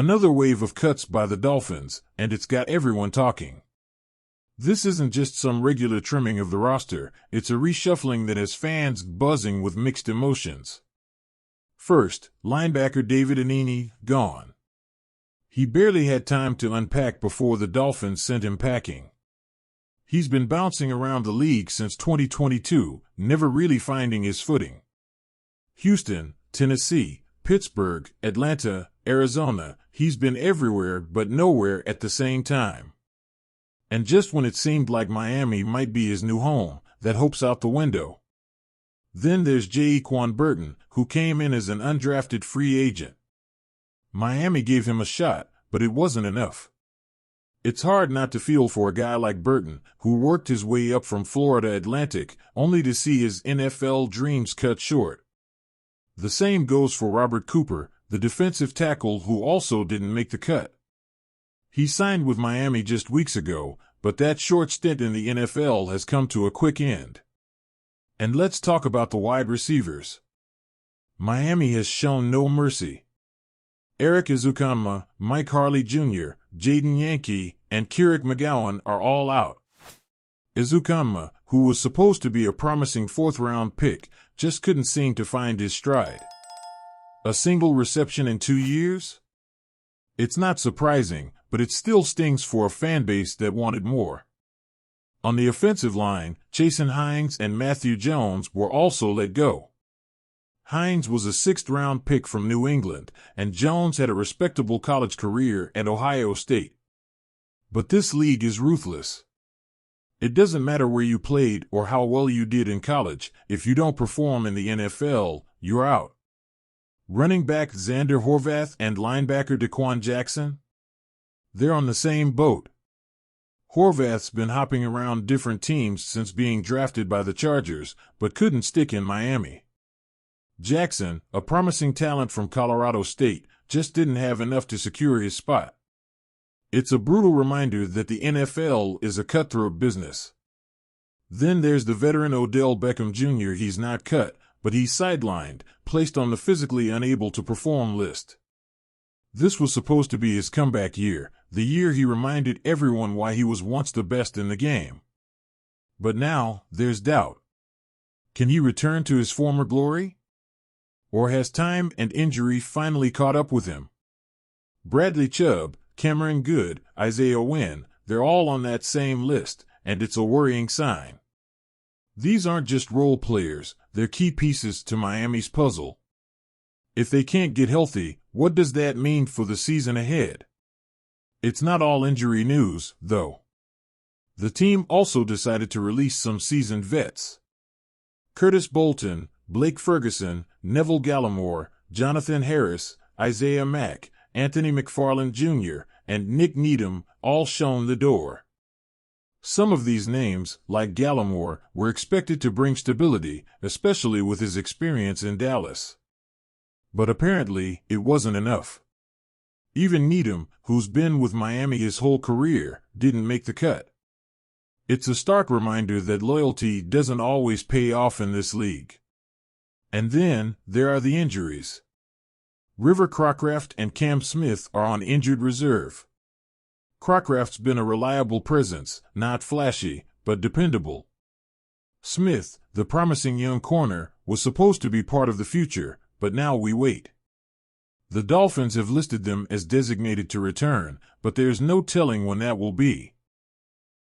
Another wave of cuts by the Dolphins, and it's got everyone talking. This isn't just some regular trimming of the roster, it's a reshuffling that has fans buzzing with mixed emotions. First, linebacker David Anini, gone. He barely had time to unpack before the Dolphins sent him packing. He's been bouncing around the league since 2022, never really finding his footing. Houston, Tennessee, Pittsburgh, Atlanta, Arizona, he's been everywhere but nowhere at the same time. And just when it seemed like Miami might be his new home, that hope's out the window. Then there's Jaquan Burton, who came in as an undrafted free agent. Miami gave him a shot, but it wasn't enough. It's hard not to feel for a guy like Burton, who worked his way up from Florida Atlantic, only to see his NFL dreams cut short. The same goes for Robert Cooper, the defensive tackle who also didn't make the cut. He signed with Miami just weeks ago, but that short stint in the NFL has come to a quick end. And let's talk about the wide receivers. Miami has shown no mercy. Eric Ezukanma, Mike Harley Jr., Jaden Yankee, and Kirik McGowan are all out. Ezukanma, who was supposed to be a promising fourth-round pick, just couldn't seem to find his stride. A single reception in 2 years? It's not surprising, but it still stings for a fanbase that wanted more. On the offensive line, Chasen Hines and Matthew Jones were also let go. Hines was a sixth-round pick from New England, and Jones had a respectable college career at Ohio State. But this league is ruthless. It doesn't matter where you played or how well you did in college, if you don't perform in the NFL, you're out. Running back Xander Horvath and linebacker Daquan Jackson? They're on the same boat. Horvath's been hopping around different teams since being drafted by the Chargers, but couldn't stick in Miami. Jackson, a promising talent from Colorado State, just didn't have enough to secure his spot. It's a brutal reminder that the NFL is a cutthroat business. Then there's the veteran Odell Beckham Jr. He's not cut, but he's sidelined, placed on the physically unable to perform list. This was supposed to be his comeback year, the year he reminded everyone why he was once the best in the game. But now, there's doubt. Can he return to his former glory? Or has time and injury finally caught up with him? Bradley Chubb, Cameron Good, Isaiah Wynn, they're all on that same list, and it's a worrying sign. These aren't just role players, they're key pieces to Miami's puzzle. If they can't get healthy, what does that mean for the season ahead? It's not all injury news, though. The team also decided to release some seasoned vets. Curtis Bolton, Blake Ferguson, Neville Gallimore, Jonathan Harris, Isaiah Mack, Anthony McFarland Jr., and Nick Needham all shown the door. Some of these names, like Gallimore, were expected to bring stability, especially with his experience in Dallas. But apparently, it wasn't enough. Even Needham, who's been with Miami his whole career, didn't make the cut. It's a stark reminder that loyalty doesn't always pay off in this league. And then, there are the injuries. River Crocraft and Cam Smith are on injured reserve. Crocraft's been a reliable presence, not flashy, but dependable. Smith, the promising young corner, was supposed to be part of the future, but now we wait. The Dolphins have listed them as designated to return, but there's no telling when that will be.